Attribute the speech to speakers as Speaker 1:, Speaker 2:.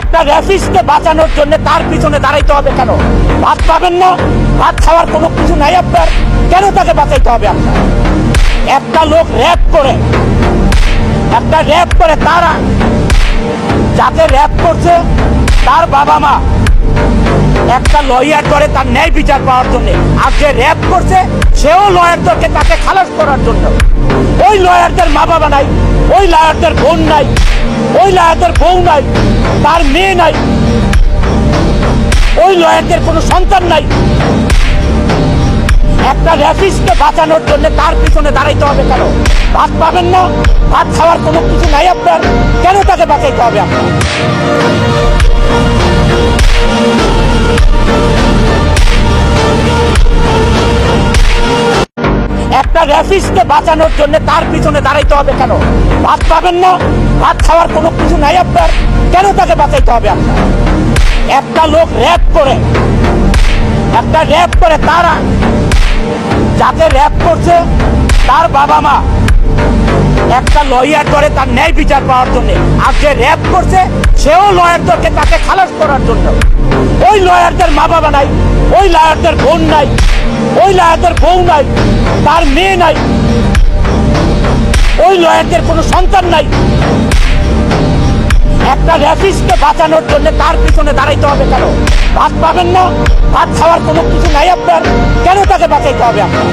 Speaker 1: একটা রেফিসকে বাঁচানোর জন্য তার পিছনে দাঁড়াইতে হবে কেন? ভাত পাবেন না, ভাত খাওয়ার কোনো কিছু নাই আপনার, কেন তাকে বাঁচাইতে হবে আপনার? একটা লোক র্যাপ করে তারা যাকে র্যাপ করছে তার বাবা মা একটা লয়ার করে তার ন্যায় বিচার পাওয়ার জন্য, আর যে র্যাপ করছে সেও লয়ারদেরকে তাকে খালাস করার জন্য। ওই লয়ারদের মা বাবা নাই, ওই লয়ারদের বোন নাই, ওই লয়ারদের বউ নাই, তার মেয়ে নাই, ওই লয়ারদের কোনো সন্তান নাই। একটা রেফিসকে বাঁচানোর জন্য তার পিছনে দাঁড়াইতে হবে কেন? ভাত পাবেন না, ভাত খাওয়ার কোনো কিছু নাই আপনার, কেন তাকে বাঁচাইতে হবে আপনার? একটা রেফিসকে বাঁচানোর জন্য তার পিছনে দাঁড়াইতে হবে কেন? ভাত পাবেন না, ভাত খাওয়ার কোনো কিছু নাই আপনার, কেন তাকে বাঁচাইতে হবে আপনার? একটা লোক র্যাপ করে তারা যাকে র্যাপ করছে তার বাবা মা একটা লয়ার করে তার ন্যায় বিচার পাওয়ার জন্য, আর যে র্যাপ করছে সেও লয়ারদেরকে তাকে খালাস করার জন্য। ওই লয়ারদের মা বাবা নাই, ওই লয়ারদের বোন নাই, ওই লয়ারদের বউ নাই, তার মেয়ে নাই, ওই লয়ারদের কোনো সন্তান নাই। একটা রেফিসকে বাঁচানোর জন্য তার পিছনে দাঁড়াইতে হবে কেন? ভাত পাবেন না, ভাত খাওয়ার কোনো কিছু নাই আপনার, কেন তাকে বাঁচাইতে হবে আপনার?